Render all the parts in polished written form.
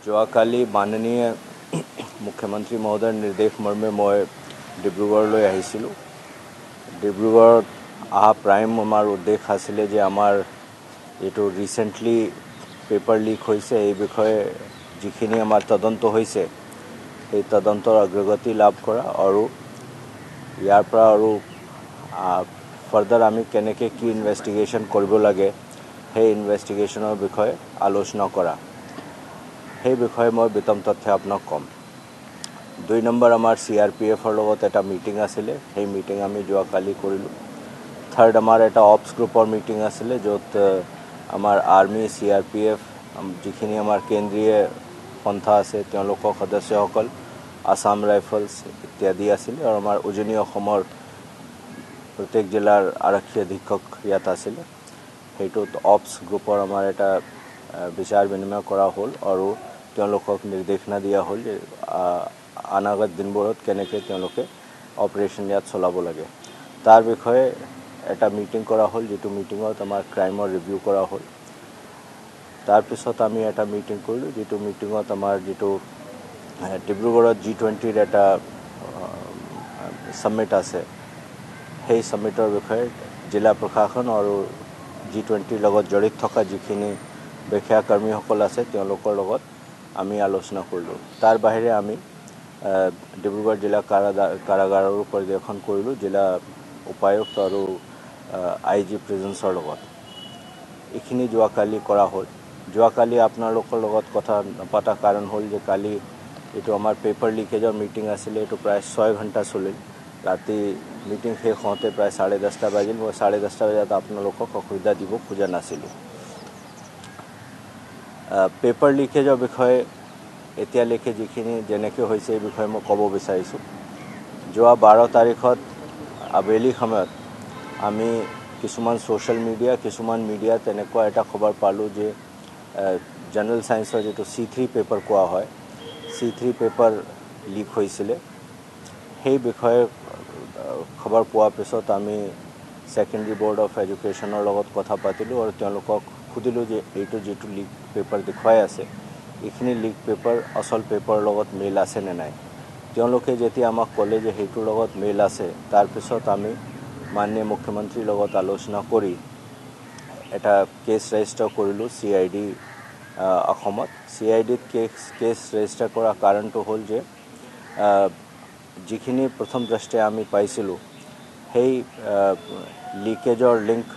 যোৱাকালি মাননীয় মুখ্যমন্ত্ৰী মহোদয়ৰ নিৰ্দেশ মৰ্মে মই ডিব্ৰুগড়লৈ আহিছিলোঁ। ডিব্ৰুগড়ত অহা প্ৰাইম আমাৰ উদ্দেশ্য আছিলে যে আমাৰ এইটো ৰিসেন্টলি পেপাৰ লিক হৈছে এই বিষয়ে যিখিনি আমাৰ তদন্ত হৈছে এই তদন্তৰ অগ্ৰগতি লাভ কৰা আৰু ইয়াৰ পৰা আৰু ফাৰ্দাৰ আমি কেনেকৈ কি ইনভেষ্টিগেশ্যন কৰিব লাগে সেই ইনভেষ্টিগেশ্যনৰ বিষয়ে আলোচনা কৰা। সেই বিষয়ে মই বিতম তথ্য আপোনাক কম। 2 নম্বৰ আমাৰ CRPFৰ লগত এটা মিটিং আছিলে, সেই মিটিং আমি যোৱাকালি কৰিলোঁ। 3rd আমাৰ এটা অপছ গ্ৰুপৰ মিটিং আছিলে য'ত আমাৰ আৰ্মি CRPF যিখিনি আমাৰ কেন্দ্ৰীয় পন্থা আছে তেওঁলোকৰ সদস্যসকল আসাম ৰাইফলছ ইত্যাদি আছিলে আৰু আমাৰ উজনি অসমৰ প্ৰত্যেক জিলাৰ আৰক্ষী অধীক্ষক ইয়াত আছিলে। সেইটোত অপছ গ্ৰুপৰ আমাৰ এটা বিচাৰ বিনিময় কৰা হ'ল আৰু তেওঁলোকক নিৰ্দেশনা দিয়া হ'ল যে অনাগত দিনবোৰত কেনেকৈ তেওঁলোকে অপাৰেশ্যন ইয়াত চলাব লাগে তাৰ বিষয়ে এটা মিটিং কৰা হ'ল, যিটো মিটিঙত আমাৰ ক্ৰাইমৰ ৰিভিউ কৰা হ'ল। তাৰপিছত আমি এটা মিটিং কৰিলোঁ, যিটো মিটিঙত আমাৰ যিটো ডিব্ৰুগড়ত G20ৰ এটা সামিট আছে সেই সামিটৰ বিষয়ে জিলা প্ৰশাসন আৰু G20ৰ লগত জড়িত থকা যিখিনি বিষয়া কৰ্মীসকল আছে তেওঁলোকৰ লগত আমি আলোচনা কৰিলোঁ। তাৰ বাহিৰে আমি ডিব্ৰুগড় জিলা কাৰাগাৰৰো পৰিদৰ্শন কৰিলোঁ, জিলা উপায়ুক্ত আৰু IG প্ৰেজেন্সৰ লগত। এইখিনি যোৱাকালি কৰা হ'ল। যোৱাকালি আপোনালোকৰ লগত কথা নাপাতা কাৰণ হ'ল যে কালি এইটো আমাৰ পেপাৰ লিকেজৰ মিটিং আছিলে, এইটো প্ৰায় 6 ঘণ্টা চলিল। ৰাতি মিটিং শেষ হওঁতে প্ৰায় 10:30 বাজিল। মই 10:30 বজাত আপোনালোকক অসুবিধা দিব খোজা নাছিলোঁ। পেপাৰ লিকেজৰ বিষয়ে এতিয়ালৈকে যিখিনি যেনেকৈ হৈছে এই বিষয়ে মই ক'ব বিচাৰিছোঁ। যোৱা 12 তাৰিখত আবেলি সময়ত আমি কিছুমান ছ'চিয়েল মিডিয়া কিছুমান মিডিয়াত তেনেকুৱা এটা খবৰ পালোঁ যে জেনেৰেল ছায়েন্সৰ যিটো C3 পেপাৰ কোৱা হয় C3 পেপাৰ লিক হৈছিলে। সেই বিষয়ে খবৰ পোৱাৰ পিছত আমি ছেকেণ্ডেৰী বৰ্ড অফ এডুকেশ্যনৰ লগত কথা পাতিলোঁ আৰু তেওঁলোকক সুধিলোঁ যে এইটো যিটো লিক পেপাৰ দেখুৱাই আছে এইখিনি লিক পেপাৰ আচল পেপাৰৰ লগত মেল আছে নে নাই। তেওঁলোকে যেতিয়া আমাক ক'লে যে সেইটোৰ লগত মেল আছে, তাৰপিছত আমি মাননীয় মুখ্যমন্ত্ৰীৰ লগত আলোচনা কৰি এটা কেছ ৰেজিষ্টাৰ কৰিলোঁ CID অসমত। CIDত কেছ ৰেজিষ্টাৰ কৰাৰ কাৰণটো হ'ল যে যিখিনি প্ৰথম দৃষ্টিয়ে আমি পাইছিলোঁ সেই লিকেজৰ লিংক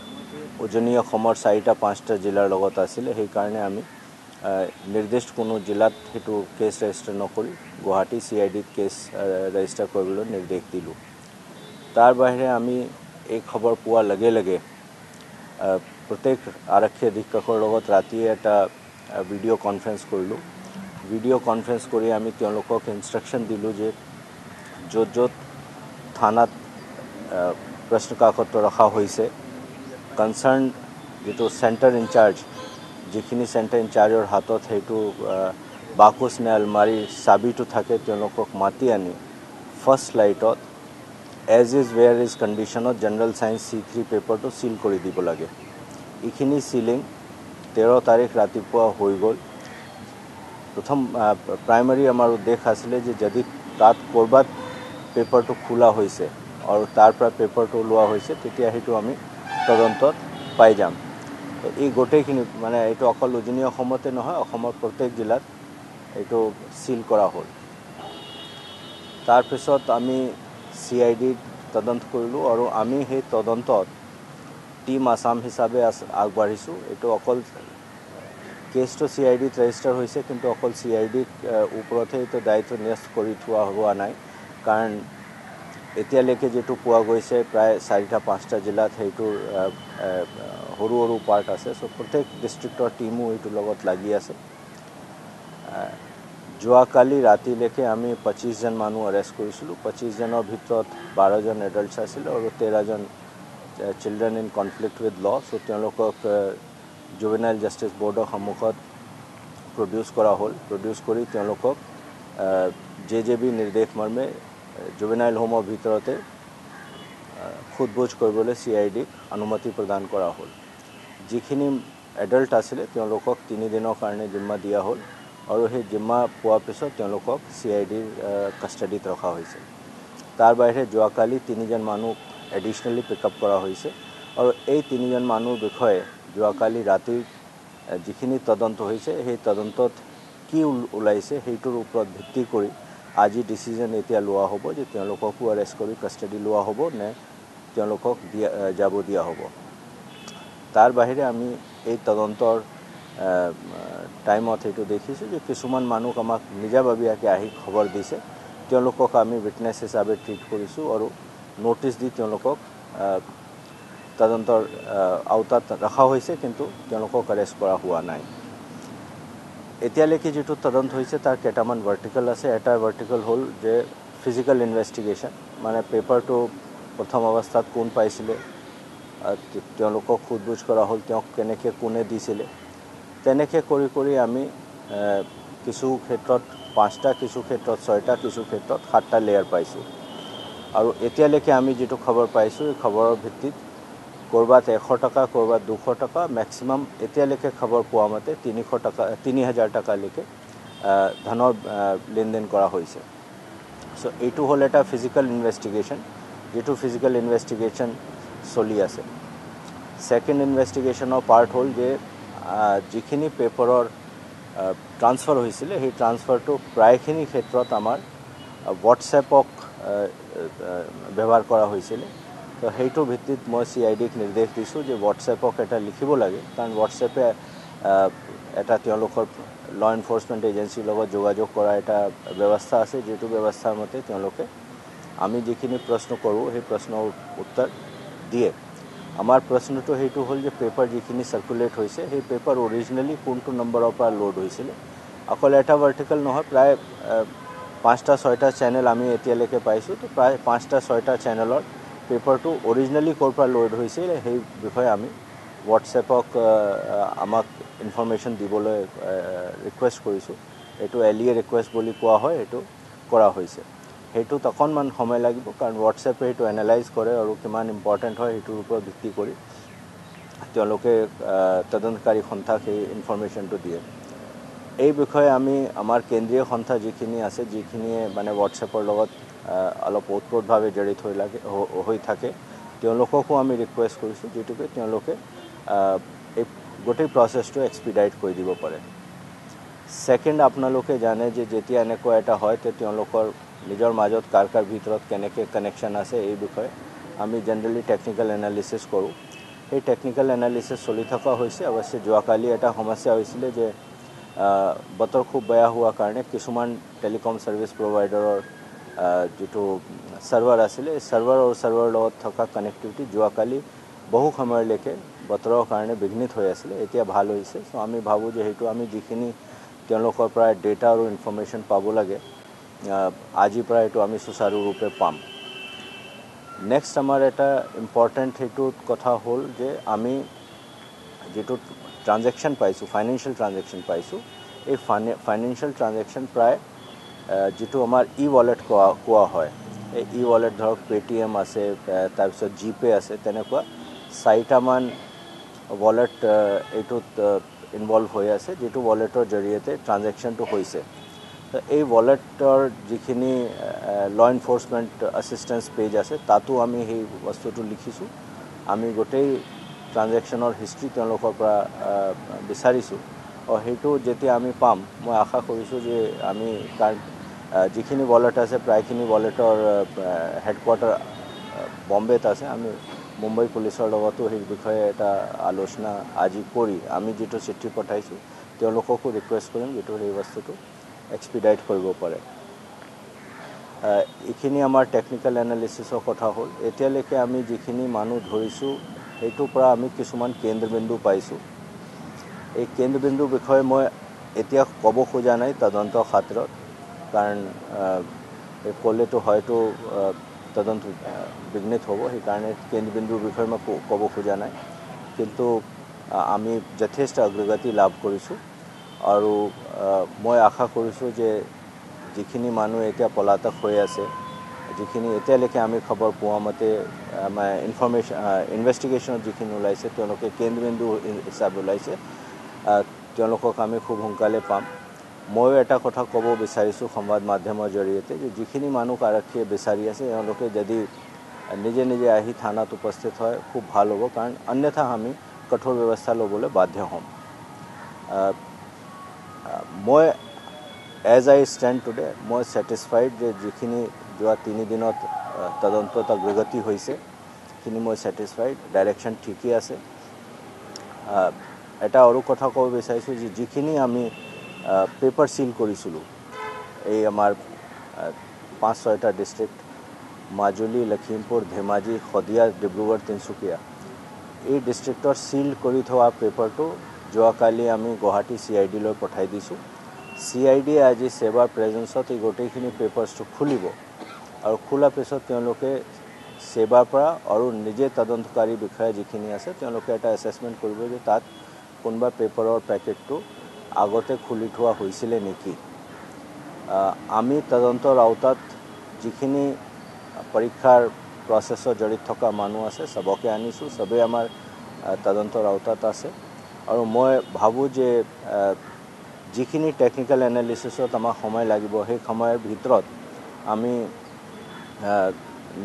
উজনি অসমৰ 4-5টা জিলাৰ লগত আছিলে। সেইকাৰণে আমি নিৰ্দিষ্ট কোনো জিলাত সেইটো কেছ ৰেজিষ্টাৰ নকৰি গুৱাহাটী CIDত কেছ ৰেজিষ্টাৰ কৰিবলৈ নিৰ্দেশ দিলোঁ। তাৰ বাহিৰে আমি এই খবৰ পোৱাৰ লগে লগে প্ৰত্যেক আৰক্ষী অধীক্ষকৰ লগত ৰাতিয়ে এটা ভিডিঅ' কনফাৰেন্স কৰিলোঁ। ভিডিঅ' কনফাৰেন্স কৰি আমি তেওঁলোকক ইনষ্ট্ৰাকশ্যন দিলোঁ যে য'ত য'ত থানাত প্ৰশ্ন কাকত ৰখা হৈছে কনচাৰ্ণ যিটো চেণ্টাৰ ইনচাৰ্জ যিখিনি চেণ্টাৰ ইনচাৰ্জৰ হাতত সেইটো বাকচ নে আলমাৰীৰ চাবিটো থাকে তেওঁলোকক মাতি আনি ফাৰ্ষ্ট লাইটত এজ ইজ ৱেৰ ইজ কণ্ডিশ্যনত জেনেৰেল ছায়েন্স C3 পেপাৰটো চিল কৰি দিব লাগে। এইখিনি চিলিং 13 তাৰিখ ৰাতিপুৱা হৈ গ'ল। প্ৰথম প্ৰাইমাৰী আমাৰ উদ্দেশ্য আছিলে যে যদি তাত ক'ৰবাত পেপাৰটো খোলা হৈছে আৰু তাৰ পৰা পেপাৰটো ওলোৱা হৈছে তেতিয়া সেইটো আমি তদন্তত পাই যাম। এই গোটেইখিনি মানে এইটো অকল উজনি অসমতে নহয়, অসমৰ প্ৰত্যেক জিলাত এইটো চিল কৰা হ'ল। তাৰপিছত আমি CIDত তদন্ত কৰিলোঁ আৰু আমি সেই তদন্তত টিম আসাম হিচাপে আগবাঢ়িছোঁ। এইটো অকল কেছটো CIDত ৰেজিষ্টাৰ হৈছে, কিন্তু অকল CIDত ওপৰতহে এইটো দায়িত্ব ন্যস্ত কৰি থোৱা হোৱা নাই, কাৰণ এতিয়ালৈকে যিটো পোৱা গৈছে প্ৰায় 4-5টা জিলাত সেইটোৰ সৰু সৰু পাৰ্ট আছে। চ' প্ৰত্যেক ডিষ্ট্ৰিক্টৰ টিমো এইটোৰ লগত লাগি আছে। যোৱাকালি ৰাতিলৈকে আমি 25জন মানুহ এৰেষ্ট কৰিছিলোঁ। 25জনৰ ভিতৰত 12জন এডাল্টছ আছিল আৰু 13জন children in conflict with law'. So' তেওঁলোকক জুভেনাইল জাষ্টিচ বৰ্ডৰ সন্মুখত প্ৰডিউচ কৰা হ'ল। প্ৰডিউচ কৰি তেওঁলোকক JJB নিৰ্দেশ মৰ্মে জুভেনাইল হোমৰ ভিতৰতে সোধপোছ কৰিবলৈ CIDক অনুমতি প্ৰদান কৰা হ'ল। যিখিনি এডাল্ট আছিলে তেওঁলোকক 3 দিনৰ কাৰণে জিম্মা দিয়া হ'ল আৰু সেই জিম্মা পোৱাৰ পিছত তেওঁলোকক CIDৰ কাষ্টাডিত ৰখা হৈছে। তাৰ বাহিৰে যোৱাকালি 3জন মানুহ এডিশ্যনেলি পিকআপ কৰা হৈছে আৰু এই 3জন মানুহৰ বিষয়ে যোৱাকালি ৰাতি যিখিনি তদন্ত হৈছে সেই তদন্তত কি ওলাইছে সেইটোৰ ওপৰত ভিত্তি কৰি আজি ডিচিজন এতিয়া লোৱা হ'ব যে তেওঁলোককো এৰেষ্ট কৰি কাষ্টাডি লোৱা হ'ব নে তেওঁলোকক যাব দিয়া হ'ব। তাৰ বাহিৰে আমি এই তদন্তৰ টাইমত এইটো দেখিছোঁ যে কিছুমান মানুহ আমাক নিজাববীয়াকৈ আহি খবৰ দিছে, তেওঁলোকক আমি উইটনেছ হিচাপে ট্ৰিট কৰিছোঁ আৰু নোটিছ দি তেওঁলোকক তদন্তৰ আওতাত ৰখা হৈছে, কিন্তু তেওঁলোকক এৰেষ্ট কৰা হোৱা নাই। এতিয়ালৈকে যিটো তদন্ত হৈছে তাৰ কেইটামান ভাৰ্টিকেল আছে। এটা ভাৰ্টিকেল হ'ল যে ফিজিকেল ইনভেষ্টিগেশ্যন, মানে পেপাৰটো প্ৰথম অৱস্থাত কোন পাইছিলে, তেওঁলোকক সোধপোছ কৰা হ'ল তেওঁক কেনেকৈ কোনে দিছিলে। তেনেকৈ কৰি কৰি আমি কিছু ক্ষেত্ৰত 5টা, কিছু ক্ষেত্ৰত 6টা, কিছু ক্ষেত্ৰত 7টা লেয়াৰ পাইছোঁ। আৰু এতিয়ালৈকে আমি যিটো খবৰ পাইছোঁ এই খবৰৰ ভিত্তিত ক'ৰবাত 100 টকা, ক'ৰবাত 200 টকা, মেক্সিমাম এতিয়ালৈকে খবৰ পোৱা মতে 3,000 টকালৈকে ধনৰ লেনদেন কৰা হৈছে। চ' এইটো হ'ল এটা ফিজিকেল ইনভেষ্টিগেশ্যন, যিটো ফিজিকেল ইনভেষ্টিগেশ্যন চলি আছে। ছেকেণ্ড ইনভেষ্টিগেশ্যনৰ পাৰ্ট হ'ল যে যিখিনি পেপাৰৰ ট্ৰান্সফাৰ হৈছিলে সেই ট্ৰান্সফাৰটো প্ৰায়খিনি ক্ষেত্ৰত আমাৰ হোৱাটছএপক ব্যৱহাৰ কৰা হৈছিলে। তো সেইটোৰ ভিত্তিত মই CIDক নিৰ্দেশ দিছোঁ যে হোৱাটছএপক এটা লিখিব লাগে, কাৰণ হোৱাটছএপে এটা তেওঁলোকৰ ল এনফৰ্চমেণ্ট এজেঞ্চিৰ লগত যোগাযোগ কৰা এটা ব্যৱস্থা আছে, যিটো ব্যৱস্থাৰ মতে তেওঁলোকে আমি যিখিনি প্ৰশ্ন কৰোঁ সেই প্ৰশ্নৰ উত্তৰ দিয়ে। আমাৰ প্ৰশ্নটো সেইটো হ'ল যে পেপাৰ যিখিনি চাৰ্কুলেট হৈছে সেই পেপাৰ অৰিজিনেলি কোনটো নম্বৰৰ পৰা লোড হৈছিলে। অকল এটা ভাৰ্টিকেল নহয়, প্ৰায় 5টা 6টা চেনেল আমি এতিয়ালৈকে পাইছোঁ। তো প্ৰায় 5টা 6টা চেনেলৰ পেপাৰটো অৰিজিনেলি ক'ৰ পৰা লোড হৈছিল সেই বিষয়ে আমি হোৱাটছএপক আমাক ইনফৰমেশ্যন দিবলৈ ৰিকুৱেষ্ট কৰিছোঁ। এইটো LEA ৰিকুৱেষ্ট বুলি কোৱা হয়, এইটো কৰা হৈছে। সেইটোত অকণমান সময় লাগিব, কাৰণ হোৱাটছএপে সেইটো এনালাইজ কৰে আৰু কিমান ইম্পৰ্টেণ্ট হয় সেইটোৰ ওপৰত ভিত্তি কৰি তেওঁলোকে তদন্তকাৰী সন্থাক সেই ইনফৰমেশ্যনটো দিয়ে। এই বিষয়ে আমি আমাৰ কেন্দ্ৰীয় সন্থা যিখিনি আছে, যিখিনিয়ে মানে হোৱাটছএপৰ লগত অলপ ওতপ্ৰোতভাৱে জড়িত হৈ থাকে, তেওঁলোককো আমি ৰিকুৱেষ্ট কৰিছোঁ যিটোকে তেওঁলোকে এই গোটেই প্ৰচেছটো এক্সপিডাইট কৰি দিব পাৰে। ছেকেণ্ড, আপোনালোকে জানে যে যেতিয়া এনেকুৱা এটা হয় তে তেওঁলোকৰ নিজৰ মাজত কাৰ ভিতৰত কেনেকৈ কানেকশ্যন আছে এই বিষয়ে আমি জেনেৰেলি টেকনিকেল এনালিচিছ কৰোঁ। সেই টেকনিকেল এনালিচিছ চলি থকা হৈছে। অৱশ্যে যোৱাকালি এটা সমস্যা হৈছিলে যে বতৰ খুব বেয়া হোৱাৰ কাৰণে কিছুমান টেলিকম ছাৰ্ভিচ প্ৰভাইডাৰৰ যিটো ছাৰ্ভাৰ আছিলে, এই ছাৰ্ভাৰৰ লগত থকা কানেক্টিভিটি যোৱাকালি বহু সময়লৈকে বতৰৰ কাৰণে বিঘ্নিত হৈ আছিলে। এতিয়া ভাল হৈছে। চ' আমি ভাবোঁ যে সেইটো আমি যিখিনি তেওঁলোকৰ পৰা ডেটা আৰু ইনফৰমেশ্যন পাব লাগে আজিৰ পৰা এইটো আমি সুচাৰুৰূপে পাম। নেক্সট আমাৰ এটা ইম্পৰ্টেণ্ট সেইটো কথা হ'ল যে আমি যিটো ট্ৰানজেকশ্যন পাইছোঁ, ফাইনেন্সিয়েল ট্ৰানজেকশ্যন পাইছোঁ, এই ফাইনেন্সিয়েল ট্ৰানজেকশ্যন প্ৰায় যিটো আমাৰ ৱালেট কোৱা হয়, এই ৱালেট ধৰক পেটিএম আছে, তাৰপিছত জিপে' আছে, তেনেকুৱা 4টামান ৱালেট এইটোত ইনভলভ হৈ আছে, যিটো ৱালেটৰ জৰিয়তে ট্ৰানজেকশ্যনটো হৈছে। এই ৱালেটৰ যিখিনি ল এনফৰ্চমেণ্ট এছিষ্টেঞ্চ পেজ আছে তাতো আমি সেই বস্তুটো লিখিছোঁ। আমি গোটেই ট্ৰানজেকশ্যনৰ হিষ্ট্ৰী তেওঁলোকৰ পৰা বিচাৰিছোঁ আৰু সেইটো যেতিয়া আমি পাম, মই আশা কৰিছোঁ যে আমি কাৰণ যিখিনি ৱালেট আছে প্ৰায়খিনি ৱালেটৰ হেডকোৱাৰ্টাৰ বম্বেত আছে। আমি মুম্বাই পুলিচৰ লগতো সেই বিষয়ে এটা আলোচনা আজি কৰি আমি যিটো চিঠি পঠাইছোঁ তেওঁলোককো ৰিকুৱেষ্ট কৰিম যিটো সেই বস্তুটো এক্সপিডাইট কৰিব পাৰে। এইখিনি আমাৰ টেকনিকেল এনালিচিছৰ কথা হ'ল। এতিয়ালৈকে আমি যিখিনি মানুহ ধৰিছোঁ সেইটোৰ পৰা আমি কিছুমান কেন্দ্ৰবিন্দু পাইছোঁ। এই কেন্দ্ৰবিন্দুৰ বিষয়ে মই এতিয়া ক'ব খোজা নাই তদন্তৰ খাতিৰত, কাৰণ ক'লেতো হয়তো তদন্ত বিঘ্নিত হ'ব, সেইকাৰণে কেন্দ্ৰবিন্দুৰ বিষয়ে মই ক'ব খোজা নাই। কিন্তু আমি যথেষ্ট অগ্ৰগতি লাভ কৰিছোঁ আৰু মই আশা কৰিছোঁ যে যিখিনি মানুহ এতিয়া পলাতক হৈ আছে, যিখিনি এতিয়ালৈকে আমি খবৰ পোৱা মতে আমাৰ ইনভেষ্টিগেশ্যনত যিখিনি ওলাইছে তেওঁলোকে কেন্দ্ৰবিন্দু হিচাপে ওলাইছে, তেওঁলোকক আমি খুব সোনকালে পাম। ময়ো এটা কথা ক'ব বিচাৰিছোঁ সংবাদ মাধ্যমৰ জৰিয়তে যে যিখিনি মানুহ আৰক্ষীয়ে বিচাৰি আছে তেওঁলোকে যদি নিজে নিজে আহি থানাত উপস্থিত হয় খুব ভাল হ'ব, কাৰণ অন্যথা আমি কঠোৰ ব্যৱস্থা ল'বলৈ বাধ্য হ'ম। মই এজ আই ষ্টেণ্ড টুডে মই ছেটিছফাইড যে যিখিনি যোৱা 3 দিনত তদন্তত অগ্ৰগতি হৈছে সেইখিনি মই ছেটিছফাইড, ডাইৰেকশ্যন ঠিকেই আছে। এটা আৰু কথা ক'ব বিচাৰিছোঁ যে যিখিনি আমি পেপাৰ সিল কৰিছিলোঁ এই আমাৰ 5-6টা ডিষ্ট্ৰিক্ট মাজুলী, লখিমপুৰ, ধেমাজি, শদিয়া, ডিব্ৰুগড়, তিনিচুকীয়া এই ডিষ্ট্ৰিক্টৰ সিল কৰি থোৱা পেপাৰটো যোৱাকালি আমি গুৱাহাটী CID লৈ পঠাই দিছোঁ। CID আজি সেৱাৰ প্ৰেজেন্সত এই গোটেইখিনি পেপাৰ্ছটো খুলিব আৰু খোলাৰ পিছত তেওঁলোকে সেৱাৰ পৰা আৰু নিজে তদন্তকাৰী বিষয়া যিখিনি আছে তেওঁলোকে এটা এছেছমেণ্ট কৰিব যে তাত কোনোবা পেপাৰৰ পেকেটটো আগতে খুলি থোৱা হৈছিলে নেকি। আমি তদন্তৰ আওতাত যিখিনি পৰীক্ষাৰ প্ৰচেছত জড়িত থকা মানুহ আছে সবকে আনিছোঁ, সবেই আমাৰ তদন্তৰ আওতাত আছে আৰু মই ভাবোঁ যে যিখিনি টেকনিক্যাল এনালিচিছত আমাৰ সময় লাগিব সেই সময়ৰ ভিতৰত আমি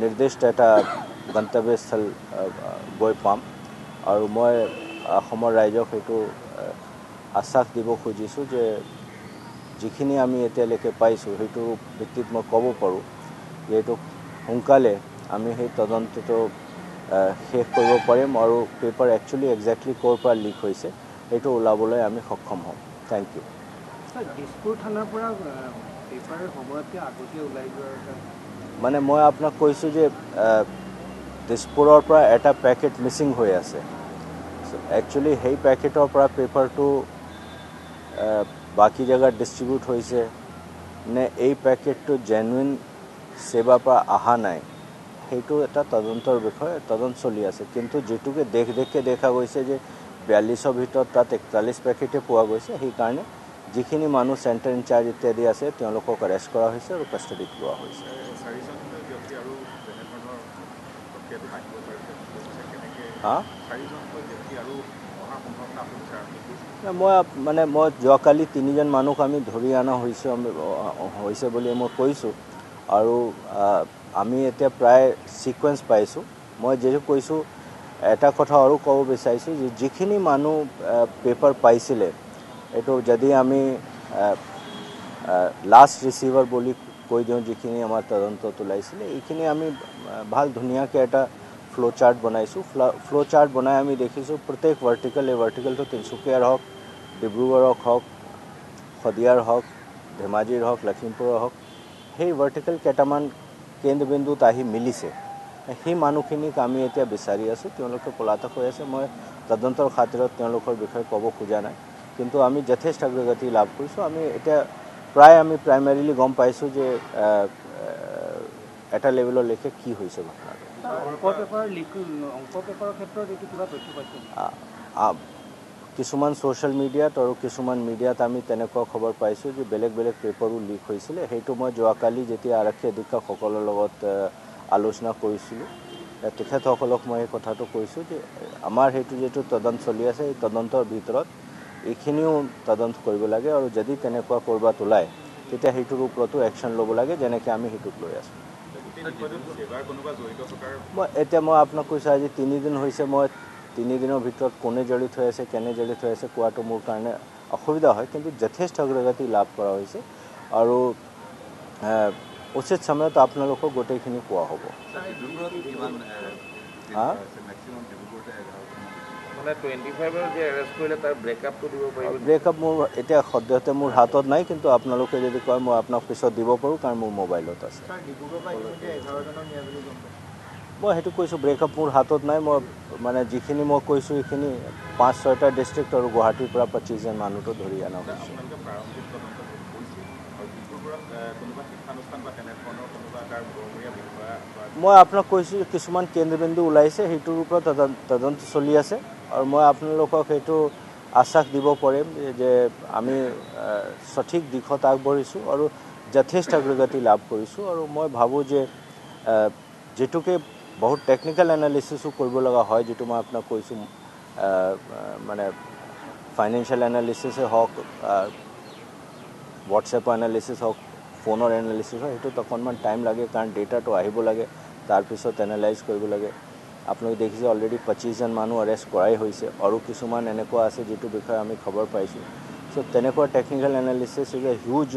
নিৰ্দিষ্ট এটা গন্তব্যস্থল গৈ পাম আৰু মই অসমৰ ৰাইজক সেইটো আশ্বাস দিব খুজিছোঁ যে যিখিনি আমি এতিয়ালৈকে পাইছোঁ সেইটোৰ ভিত্তিত মই ক'ব পাৰোঁ যে এইটো সোনকালে আমি সেই তদন্তটো শেষ কৰিব পাৰিম আৰু পেপাৰ একচুৱেলি একজেক্টলি ক'ৰ পৰা লিক হৈছে সেইটো ওলাবলৈ আমি সক্ষম হ'ম। Thank U. দিছপুৰ থানাৰ পৰা পেপাৰ সময়তকৈ আগতে ওলাই যোৱাৰ মানে মই আপোনাক কৈছোঁ যে দিছপুৰৰ পৰা এটা পেকেট মিচিং হৈ আছে। একচুৱেলি সেই পেকেটৰ পৰা পেপাৰটো বাকী জেগাত ডিষ্ট্ৰিবিউট হৈছে নে এই পেকেটটো জেনুইন সেৱাৰ পৰা অহা নাই সেইটো এটা তদন্তৰ বিষয়, তদন্ত চলি আছে। কিন্তু যেটুকে দেখকে দেখা গৈছে যে 42ৰ ভিতৰত তাত 41 পেকেটে পোৱা গৈছে, সেইকাৰণে যিখিনি মানুহ চেণ্টাৰ ইনচাৰ্জ ইত্যাদি আছে তেওঁলোকক এৰেষ্ট কৰা হৈছে আৰু কাষ্টাডিত লোৱা হৈছে। মই যোৱাকালি 3জন মানুহক আমি ধৰি অনা হৈছে বুলি মই কৈছোঁ আৰু আমি এতিয়া প্ৰায় সিকুৱেন্স পাইছোঁ। মই যিটো কৈছোঁ এটা কথা আৰু ক'ব বিচাৰিছোঁ যে যিখিনি মানুহ পেপাৰ পাইছিলে এইটো যদি আমি লাষ্ট ৰিচিভাৰ বুলি কৈ দিওঁ, যিখিনি আমাৰ তদন্তত ওলাইছিলে এইখিনি আমি ভাল ধুনীয়াকৈ এটা ফ্লো চাৰ্ট বনাইছোঁ। ফ্লো চাৰ্ট বনাই আমি দেখিছোঁ প্ৰত্যেক ভাৰ্টিকেল, এই ভাৰ্টিকেলটো তিনিচুকীয়াৰ হওক, ডিব্ৰুগড়ৰ হওক, শদিয়াৰ হওক, ধেমাজিৰ হওক, লখিমপুৰৰ হওক, সেই ভাৰ্টিকেল কেইটামান কেন্দ্ৰবিন্দুত আহি মিলিছে। সেই মানুহখিনিক আমি এতিয়া বিচাৰি আছোঁ, তেওঁলোকে পলাতক হৈ আছে। মই তদন্তৰ খাতিৰত তেওঁলোকৰ বিষয়ে ক'ব খোজা নাই, কিন্তু আমি যথেষ্ট অগ্ৰগতি লাভ কৰিছোঁ। আমি এতিয়া প্ৰায় আমি প্ৰাইমেৰিলি গম পাইছোঁ যে এটা লেভেললৈকে কি হৈছে ঘটনাটো। কিছুমান ছ'চিয়েল মিডিয়াত আৰু কিছুমান মিডিয়াত আমি তেনেকুৱা খবৰ পাইছোঁ যে বেলেগ বেলেগ পেপাৰো লিক হৈছিলে। সেইটো মই যোৱাকালি যেতিয়া আৰক্ষী অধীক্ষকসকলৰ লগত আলোচনা কৰিছিলোঁ তেখেতসকলক মই এই কথাটো কৈছোঁ যে আমাৰ সেইটো যিটো তদন্ত চলি আছে এই তদন্তৰ ভিতৰত এইখিনিও তদন্ত কৰিব লাগে আৰু যদি তেনেকুৱা ক'ৰবাত ওলায় তেতিয়া সেইটোৰ ওপৰতো একশ্যন ল'ব লাগে, যেনেকৈ আমি সেইটোক লৈ আছোঁ। মই আপোনাক কৈছোঁ আজি 3 দিন হৈছে, মই 3 দিনৰ ভিতৰত কোনে জড়িত হৈ আছে কেনে জড়িত হৈ আছে কোৱাটো মোৰ কাৰণে অসুবিধা হয়, কিন্তু যথেষ্ট অগ্ৰগতি লাভ কৰা হৈছে আৰু উচিত সময়ত আপোনালোকক গোটেইখিনি কোৱা হ'ব। ব্ৰেকআপ মোৰ এতিয়া সদ্যহতে মোৰ হাতত নাই, কিন্তু আপোনালোকে যদি কয় মই আপোনাক পিছত দিব পাৰোঁ, কাৰণ মোৰ মোবাইলত আছে। মই সেইটো কৈছোঁ ব্ৰেকআপ মোৰ হাতত নাই। মই মানে যিখিনি মই কৈছোঁ এইখিনি 5-6টা ডিষ্ট্ৰিক্ট আৰু গুৱাহাটীৰ পৰা 25জন মানুহটো ধৰি অনা হৈছে। মই আপোনাক কৈছোঁ কিছুমান কেন্দ্ৰবিন্দু ওলাইছে, সেইটোৰ ওপৰত তদন্ত চলি আছে আৰু মই আপোনালোকক সেইটো আশ্বাস দিব পাৰিম যে আমি সঠিক দিশত আগবাঢ়িছোঁ আৰু যথেষ্ট অগ্ৰগতি লাভ কৰিছোঁ। আৰু মই ভাবোঁ যে যেটুকে বহুত টেকনিক্যাল এনালিচিছো কৰিব লগা হয়, যিটো মই আপোনাক কৈছোঁ মানে ফাইনেন্সিয়েল এনালিচিছে হওক, হোৱাটছএপৰ এনালিচিছ হওক ফোনৰ এনালিচিছ হওক সেইটোত অকণমান টাইম লাগে কাৰণ ডেটাটো আহিব লাগে তাৰপিছত এনালাইজ কৰিব লাগে আপোনালোকে দেখিছে অলৰেডি 25জন মানুহ এৰেষ্ট কৰাই হৈছে আৰু কিছুমান এনেকুৱা আছে যিটো বিষয়ে আমি খবৰ পাইছোঁ চ' তেনেকুৱা technical analysis is a huge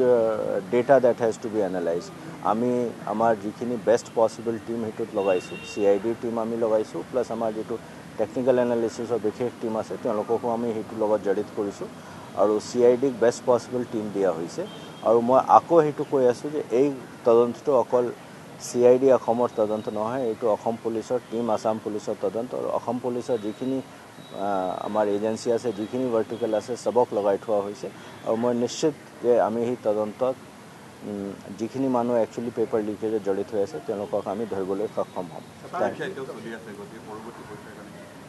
data that has to be analyse আমি আমাৰ যিখিনি বেষ্ট পচিবল টীম সেইটোত লগাইছোঁ CID টীম আমি লগাইছোঁ প্লাছ আমাৰ যিটো টেকনিকেল এনালিচিছৰ বিশেষ টীম আছে তেওঁলোককো আমি সেইটোৰ লগত জড়িত কৰিছোঁ আৰু CIDক বেষ্ট পচিবল টীম দিয়া হৈছে আৰু মই আকৌ সেইটো কৈ আছোঁ যে এই তদন্তটো অকল CID অসমৰ তদন্ত নহয় এইটো অসম পুলিচৰ টীম আসাম পুলিচৰ তদন্ত আৰু অসম পুলিচৰ যিখিনি আমাৰ এজেঞ্চি আছে যিখিনি ভাৰ্টিকেল আছে সবক লগাই থোৱা হৈছে আৰু মই নিশ্চিত যে আমি সেই তদন্তত যিখিনি মানুহ একচুৱেলি পেপাৰ লিকেজত জড়িত হৈ আছে তেওঁলোকক আমি ধৰিবলৈ সক্ষম হ'ম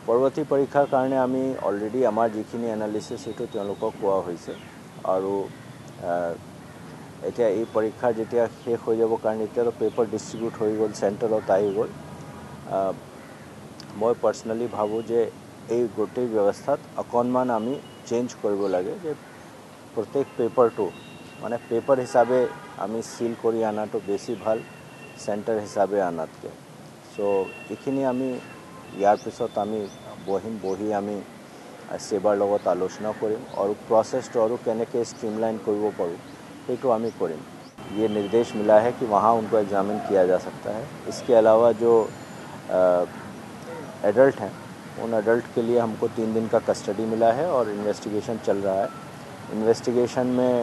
পৰৱৰ্তী পৰীক্ষাৰ কাৰণে আমি অলৰেডি আমাৰ যিখিনি এনালিচিছ সেইটো তেওঁলোকক কোৱা হৈছে আৰু এতিয়া এই পৰীক্ষা যেতিয়া শেষ হৈ যাব কাৰণ এতিয়াতো পেপাৰ ডিষ্ট্ৰিবিউট হৈ গ'ল চেণ্টাৰত আহি গ'ল মই পাৰ্চনেলি ভাবোঁ যে এই গোটেই ব্যৱস্থাত অকণমান আমি চেঞ্জ কৰিব লাগে যে প্ৰত্যেক পেপাৰটো মানে পেপাৰ হিচাপে আমি সিল কৰি আনাটো বেছি ভাল চেণ্টাৰ হিচাপে আনাতকৈ চ' এইখিনি আমি ইয়াৰ পিছত আমি বহি আমি সেৱাৰ লগত আলোচনা কৰিম আৰু প্ৰচেছটো আৰু কেনেকৈ ষ্ট্ৰীমলাইন কৰিব পাৰোঁ সেইটো আমি करें ये निर्देश मिला है कि वहाँ उनको एग्ज़ामिन किया जा सकता है इसके अलावा जो एडल्ट हैं उन एडल्ट के लिए हमको 3 दिन का कस्टडी मिला है और इन्वेस्टिगेशन चल रहा है इन्वेस्टिगेशन में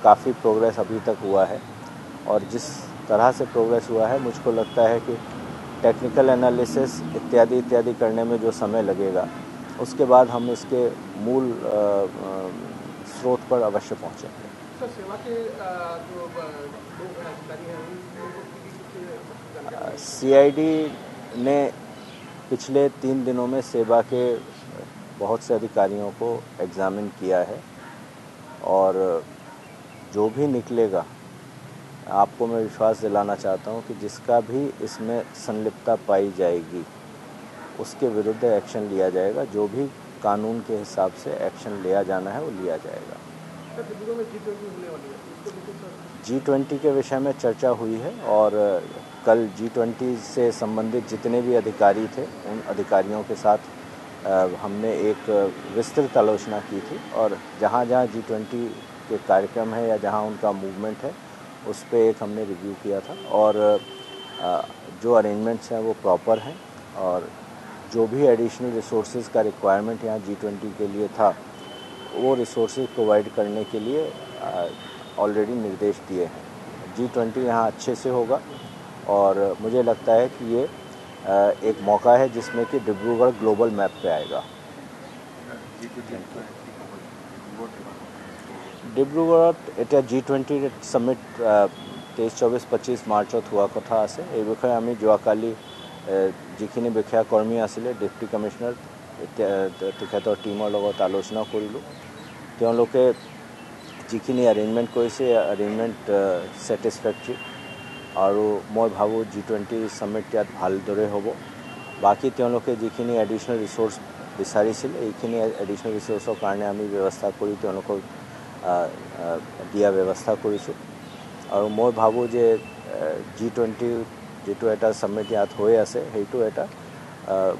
काफ़ी प्रोग्रेस अभी तक हुआ है और जिस तरह से प्रोग्रेस हुआ है मुझको लगता है कि टेक्निकल एनालिसिस इत्यादि करने में जो समय लगेगा उसके बाद हम इसके मूल स्रोत पर अवश्य पहुँचेंगे सेवा के जो लोग अधिकारी हैं उनको CID ने पिछले 3 दिनों में सेवा के बहुत से अधिकारियों को एग्ज़ामिन किया है और जो भी निकलेगा आपको मैं विश्वास दिलाना चाहता हूं कि जिसका भी इसमें संलिप्तता पाई जाएगी उसके विरुद्ध एक्शन लिया जाएगा जो भी कानून के हिसाब से एक्शन लिया जाना है वो लिया जाएगा G20 के विषय में चर्चा हुई है और कल G20 से संबंधित जितने भी अधिकारी थे उन अधिकारियों के साथ हमने एक विस्तृत आलोचना की थी और जहाँ G20 के कार्यक्रम है या जहाँ उनका मूवमेंट है उस पर एक हमने रिव्यू किया था और जो अरेंजमेंट्स हैं वो प्रॉपर हैं और जो भी एडिशनल रिसोर्सेज का रिक्वायरमेंट यहाँ G20 के लिए था वो रिसोर्सेज प्रोवाइड करने के लिए ऑलरेडी निर्देश दिए हैं G20 यहाँ अच्छे से होगा और मुझे लगता है कि ये एक मौका है जिसमें कि डिब्रूगढ़ ग्लोबल मैप पे आएगा ডিব্ৰুগড়ত এতিয়া G20 সামিট 23-24-25 মাৰ্চত হোৱা কথা আছে এই বিষয়ে আমি যোৱাকালি যিখিনি বিষয়া কৰ্মী আছিলে ডেপুটি কমিশনাৰ তেখেতৰ টীমৰ লগত আলোচনা কৰিলোঁ তেওঁলোকে যিখিনি এৰেঞ্জমেণ্ট কৰিছে এৰেঞ্জমেণ্ট ছেটিছফেক্টৰী আৰু মই ভাবোঁ G20 সামিট ইয়াত ভালদৰে হ'ব বাকী তেওঁলোকে যিখিনি এডিশ্যনেল ৰিচোৰ্চ বিচাৰিছিল এইখিনি এডিশ্যনেল ৰিচোৰ্চৰ কাৰণে আমি ব্যৱস্থা কৰি তেওঁলোকক দিয়া ব্যৱস্থা কৰিছোঁ আৰু মই ভাবোঁ যে G20 যেটো এটা সামিট ইয়াত হৈ আছে সেইটো এটা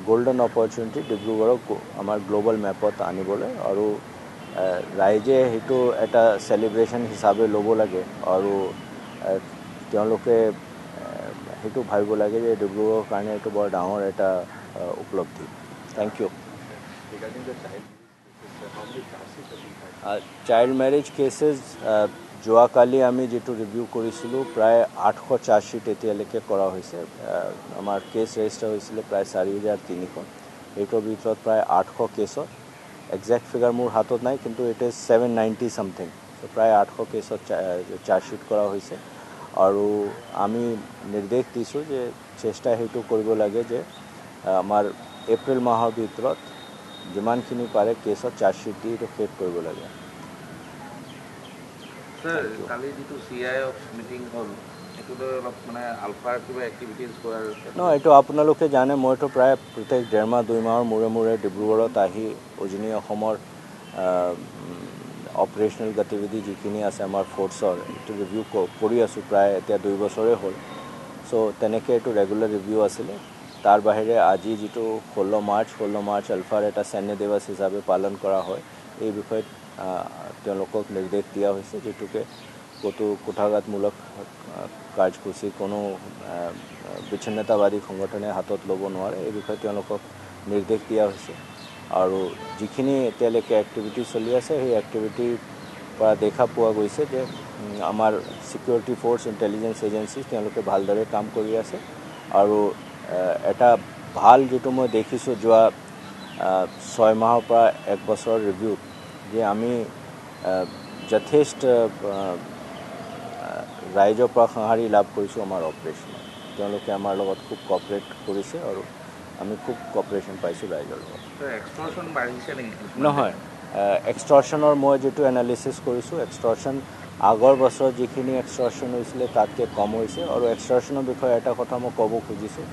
গোল্ডেন অপৰচুনিটি ডিব্ৰুগড়ক আমাৰ গ্লোবাল মেপত আনিবলৈ আৰু ৰাইজে সেইটো এটা সেলিব্ৰেশন হিচাপে ল'ব লাগে আৰু তেওঁলোকে সেইটো ভাবিব লাগে যে ডিব্ৰুগড়ৰ কাৰণে এইটো বৰ ডাঙৰ এটা উপলব্ধি থ্যাংক ইউ চাইল্ড ম্যাৰেজ কেसेस যোৱাকালি আমি যেটো ৰিভিউ কৰিছিলোঁ প্ৰায় 800 চাৰ্জশিট এতিয়ালৈকে কৰা হৈছে আমাৰ কেছ ৰেজিষ্টাৰ হৈছিল প্ৰায় 4300 এইটোৰ ভিতৰত প্ৰায় 800 কেছত এক্সাক্ট ফিগাৰ মোৰ হাতত নাই কিন্তু ইট ইজ 790 সামথিং প্ৰায় 800 কেছত চাৰ্জশিট কৰা হৈছে আৰু আমি নিৰ্দেশ দিছোঁ যে চেষ্টা হেতু কৰিব লাগে যে আমাৰ এপ্ৰিল মাহৰ ভিতৰত যিমানখিনি পাৰে কেছত চাৰ্জশিট দি এইটো শেষ কৰিব লাগে স্যাৰ কালি যেটো CI অফ মিটিং হল এটোতে মানে আলফাৰ কিবা এক্টিভিটিজ কৰাৰ এইটো আপোনালোকে জানে মইতো প্ৰায় প্ৰত্যেক 1.5 মাহ 2 মাহৰ মূৰে মূৰে ডিব্ৰুগড়ত আহি উজনি অসমৰ অপাৰেশ্যনেল গতিবিধি যিখিনি আছে আমাৰ ফ'ৰ্চৰ এইটো ৰিভিউ কৰি আছোঁ প্ৰায় এতিয়া 2 বছৰে হ'ল চ' তেনেকৈ এইটো ৰেগুলাৰ ৰিভিউ আছিলে তাৰ বাহিৰে আজি যিটো 16 মাৰ্চ আলফাৰ এটা সৈন্য দিৱস হিচাপে পালন কৰা হয় এই বিষয়ত তেওঁলোকক নিৰ্দেশ দিয়া হৈছে যেটোকে কতো কুঠাঘাতমূলক কাৰ্যসূচী কোনো বিচ্ছিন্নতাবাদী সংগঠনে হাতত ল'ব নোৱাৰে এই বিষয়ে তেওঁলোকক নিৰ্দেশ দিয়া হৈছে আৰু যিখিনি এতিয়ালৈকে এক্টিভিটি চলি আছে সেই এক্টিভিটিৰ পৰা দেখা পোৱা গৈছে যে আমাৰ সিকিউৰিটি ফ'ৰ্চ ইণ্টেলিজেন্স এজেন্সি তেওঁলোকে ভালদৰে কাম কৰি আছে আৰু এটা ভাল যেটো মই দেখিছোঁ যোৱা 6 মাহৰ পৰা 1 বছৰ ৰিভিউ যে আমি যথেষ্ট ৰাইজৰ পৰা সঁহাৰি লাভ কৰিছোঁ আমাৰ অপাৰেশ্যন তেওঁলোকে আমাৰ লগত খুব কোঅপাৰেট কৰিছে আৰু আমি খুব কোঅপাৰেশ্যন পাইছোঁ ৰাইজৰ লগত এক্সটৰ্শন বাঢ়িছে নেকি নহয় এক্সটৰ্শনৰ মই যেটো এনালিসিস কৰিছোঁ এক্সটৰ্শন আগৰ বছৰ যিখিনি এক্সটৰ্শন হৈছিলে তাতকৈ কম হৈছে আৰু এক্সটৰ্শনৰ বিষয়ে এটা কথা মই ক'ব খুজিছোঁ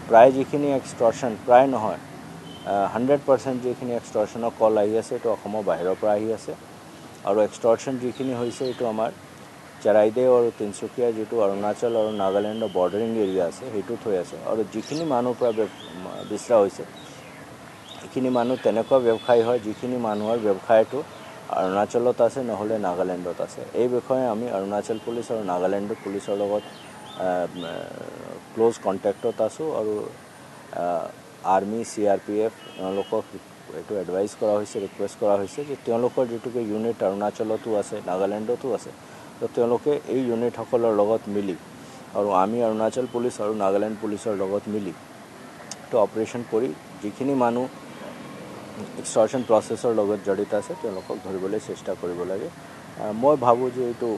প্ৰায় যিখিনি এক্সটৰ্শন প্ৰায় নহয় 100% যিখিনি এক্সটৰ্শনৰ কল আহি আছে এইটো অসমৰ বাহিৰৰ পৰা আহি আছে আৰু এক্সটৰ্শন যিখিনি হৈছে এইটো আমাৰ চৰাইদেউ আৰু তিনচুকীয়া যেটো অৰুণাচল আৰু নাগালেণ্ডৰ বৰ্ডাৰিং এৰিয়া আছে সেইটোত হৈ আছে আৰু যিখিনি মানুহৰ পৰা বিচৰা হৈছে এইখিনি মানুহ তেনেকুৱা ব্যৱসায়ী হয় যিখিনি মানুহৰ ব্যৱসায়টো অৰুণাচলত আছে নহলে নাগালেণ্ডত আছে এই বিষয়ে আমি অৰুণাচল পুলিচ আৰু নাগালেণ্ডৰ পুলিচৰ লগত ক্লোজ কন্টেক্টত আছো আৰু আৰ্মি CRPF তেওঁলোকক এইটো এডভাইস কৰা হৈছে ৰিকুৱেষ্ট কৰা হৈছে যে তেওঁলোকৰ যেটোকে ইউনিট অৰুণাচলতো আছে নাগালেণ্ডতো আছে তো তেওঁলোকে এই ইউনিট সকলৰ লগত মিলি আৰু আমি অৰুণাচল পুলিচ আৰু নাগালেণ্ড পুলিচৰ লগত মিলি তো অপাৰেশ্যন কৰি যিখিনি মানুহ এক্সটৰ্শন প্ৰসেছৰ লগত জড়িত আছে তেওঁলোকক ধৰিবলৈ চেষ্টা কৰিব লাগে মই ভাবো যে এইটো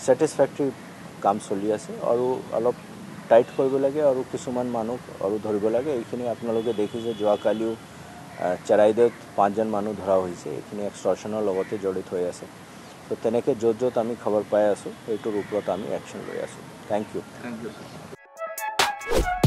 স্যাটিসফ্যাক্টৰি কাম চলি আছে আৰু অলপ টাইট কৰিব লাগে আৰু কিছুমান মানুহ আৰু ধৰিব লাগে এইখিনি আপোনালোকে দেখিছে যোৱাকালিও চৰাইদেউত 5জন মানুহ ধৰা হৈছে এইখিনি এক্সটৰ্শনৰ লগতে জড়িত হৈ আছে তো তেনেকৈ য'ত আমি খবৰ পাই আছো এইটোৰ ওপৰত আমি একশ্যন লৈ আছো thank you Thank you, sir.